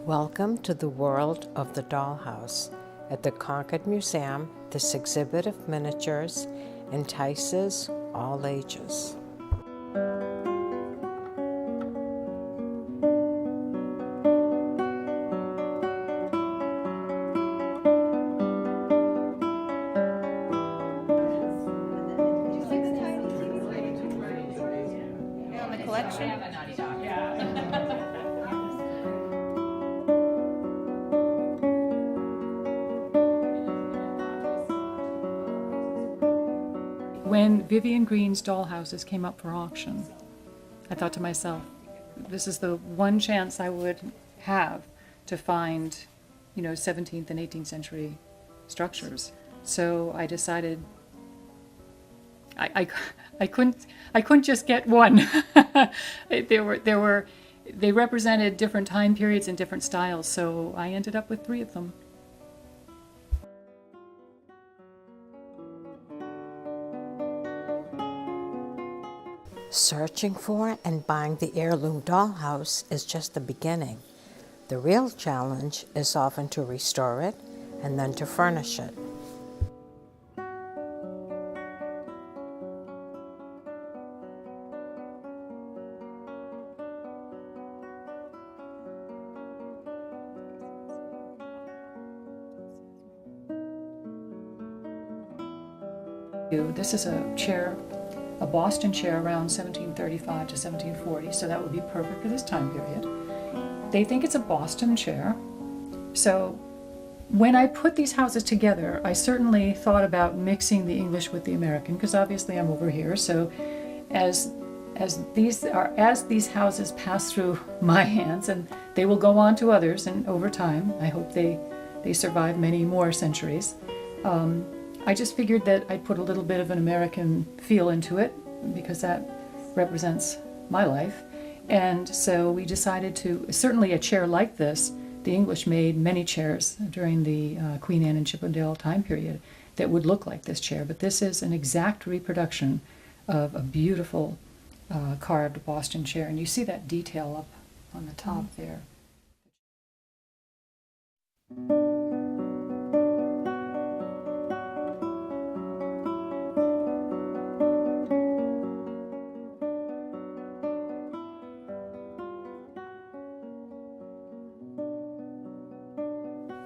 Welcome to the world of the Dollhouse. At the Concord Museum, this exhibit of miniatures entices all ages. On the collection? When Vivian Green's Dollhouses came up for auction, I thought to myself, this is the one chance I would have to find, 17th and 18th century structures. So I decided I couldn't just get one. They represented different time periods and different styles, so I ended up with 3 of them. Searching for and buying the heirloom dollhouse is just the beginning. The real challenge is often to restore it and then to furnish it. This is a chair, a Boston chair around 1735 to 1740, so that would be perfect for this time period. They think it's a Boston chair. So when I put these houses together, I certainly thought about mixing the English with the American, because obviously I'm over here. So as these houses pass through my hands, and they will go on to others, and over time, I hope they survive many more centuries. I just figured that I'd put a little bit of an American feel into it, because that represents my life. And so we decided to, certainly a chair like this, the English made many chairs during the Queen Anne and Chippendale time period that would look like this chair, but this is an exact reproduction of a beautiful carved Boston chair, and you see that detail up on the top there.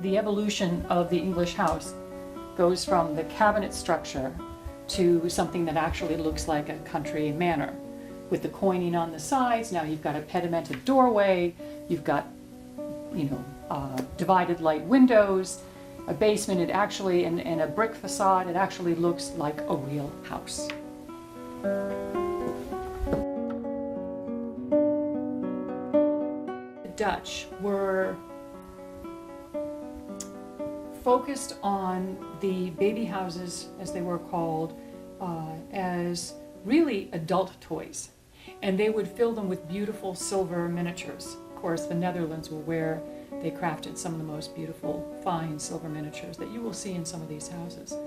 The evolution of the English house goes from the cabinet structure to something that actually looks like a country manor. With the coining on the sides, now you've got a pedimented doorway, you've got, divided light windows, a basement, and a brick facade. It actually looks like a real house. The Dutch were focused on the baby houses, as they were called, as really adult toys. And they would fill them with beautiful silver miniatures. Of course, the Netherlands were where they crafted some of the most beautiful, fine silver miniatures that you will see in some of these houses.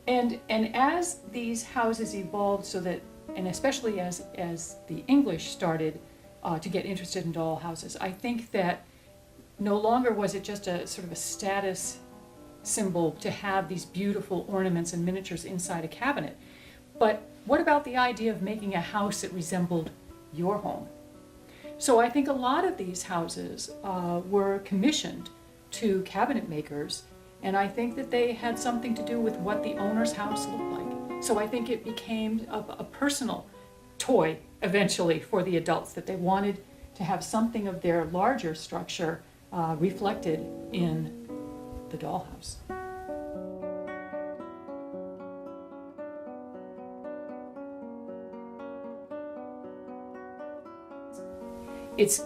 And as these houses evolved, so that, and especially as the English started to get interested in doll houses, I think that no longer was it just a sort of a status symbol to have these beautiful ornaments and miniatures inside a cabinet. But what about the idea of making a house that resembled your home? So I think a lot of these houses were commissioned to cabinet makers, and I think that they had something to do with what the owner's house looked like. So I think it became a personal toy eventually for the adults, that they wanted to have something of their larger structure reflected in the dollhouse. It's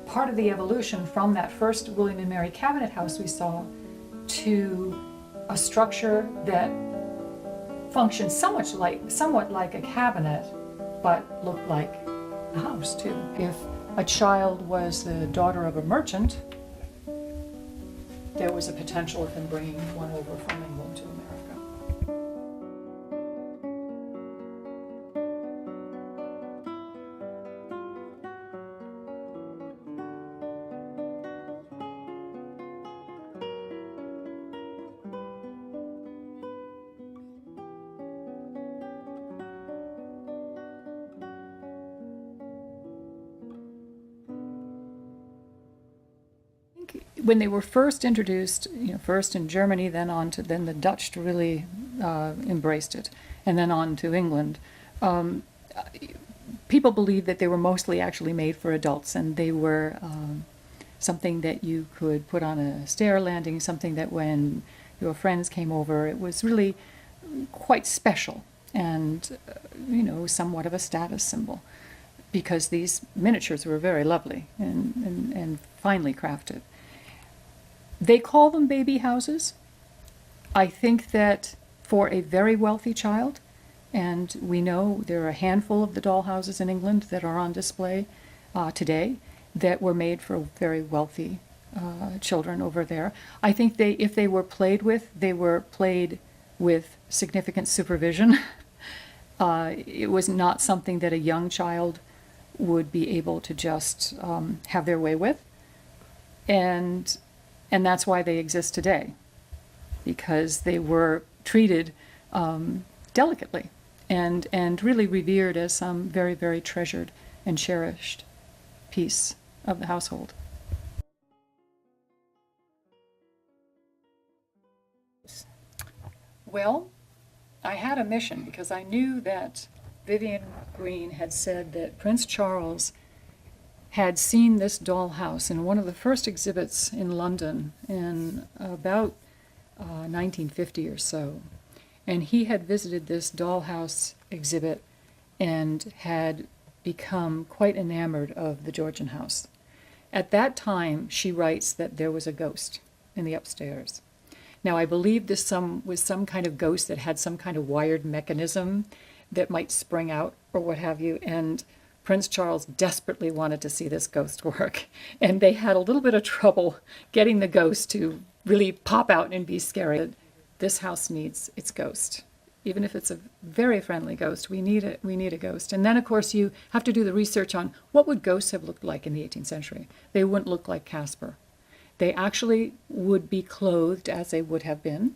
part of the evolution from that first William and Mary cabinet house we saw to a structure that functioned somewhat like a cabinet, but looked like a house too. If a child was the daughter of a merchant, there was a potential of him bringing one over from England to America. When they were first introduced, first in Germany, then the Dutch really embraced it, and then on to England. People believed that they were mostly actually made for adults, and they were something that you could put on a stair landing, something that when your friends came over, it was really quite special and, somewhat of a status symbol, because these miniatures were very lovely and finely crafted. They call them baby houses. I think that for a very wealthy child, and we know there are a handful of the doll houses in England that are on display today that were made for very wealthy children over there. I think if they were played with, they were played with significant supervision. It was not something that a young child would be able to just have their way with. And that's why they exist today, because they were treated delicately and really revered as some very, very treasured and cherished piece of the household. Well, I had a mission because I knew that Vivian Green had said that Prince Charles had seen this dollhouse in one of the first exhibits in London in about 1950 or so. And he had visited this dollhouse exhibit and had become quite enamored of the Georgian house. At that time, she writes that there was a ghost in the upstairs. Now, I believe this was some kind of ghost that had some kind of wired mechanism that might spring out or what have you, and Prince Charles desperately wanted to see this ghost work, and they had a little bit of trouble getting the ghost to really pop out and be scary. This house needs its ghost. Even if it's a very friendly ghost, we need a ghost. And then, of course, you have to do the research on what would ghosts have looked like in the 18th century. They wouldn't look like Casper. They actually would be clothed as they would have been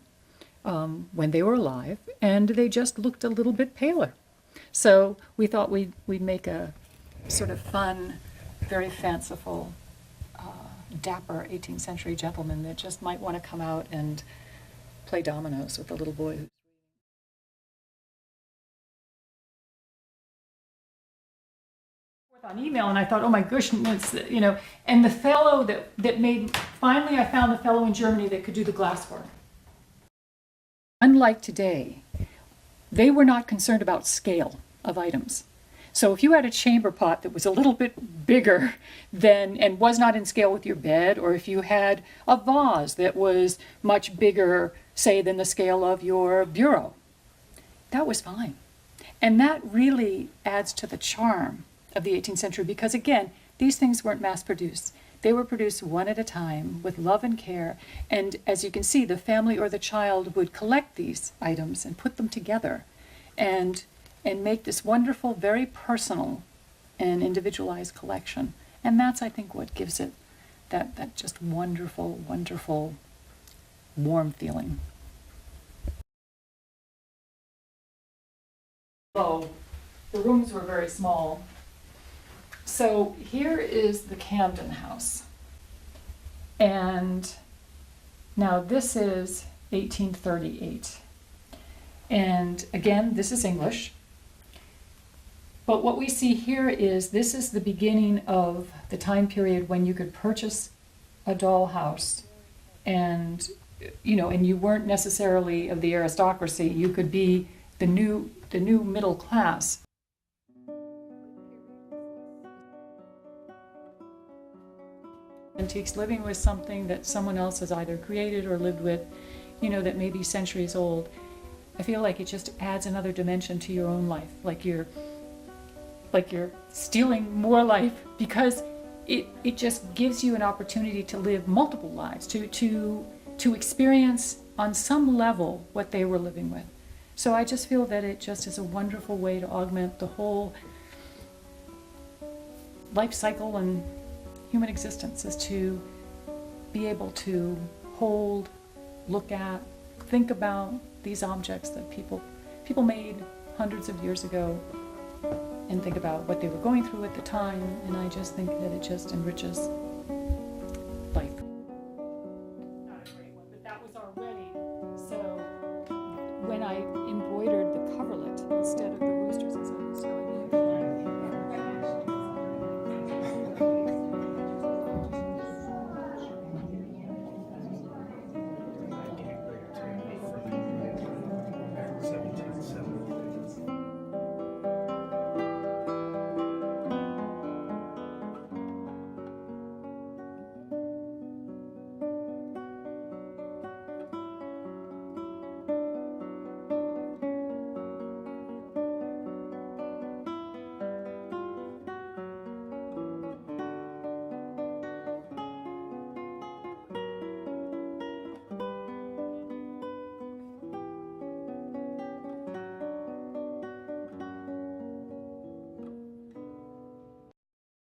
when they were alive, and they just looked a little bit paler. So we thought we'd make a sort of fun, very fanciful, dapper 18th century gentleman that just might want to come out and play dominoes with the little boy. On email, and I thought, oh my goodness, and the fellow that made, finally I found the fellow in Germany that could do the glasswork. Unlike today, they were not concerned about scale of items. So if you had a chamber pot that was a little bit bigger than, and was not in scale with your bed, or if you had a vase that was much bigger, say, than the scale of your bureau, that was fine. And that really adds to the charm of the 18th century, because again, these things weren't mass produced. They were produced one at a time with love and care. And as you can see, the family or the child would collect these items and put them together and make this wonderful, very personal and individualized collection. And that's, I think, what gives it that just wonderful, wonderful, warm feeling. So the rooms were very small. So here is the Camden House. And now this is 1838. And again, this is English. But what we see here is this is the beginning of the time period when you could purchase a dollhouse, and and you weren't necessarily of the aristocracy. You could be the new middle class. Antiques, living with something that someone else has either created or lived with, that may be centuries old. I feel like it just adds another dimension to your own life, like you're stealing more life, because it just gives you an opportunity to live multiple lives, to experience on some level what they were living with. So I just feel that it just is a wonderful way to augment the whole life cycle and human existence, is to be able to hold, look at, think about these objects that people made hundreds of years ago, and think about what they were going through at the time. And I just think that it just enriches life. Not a great one, but that was our wedding. So when I embroidered the coverlet instead of the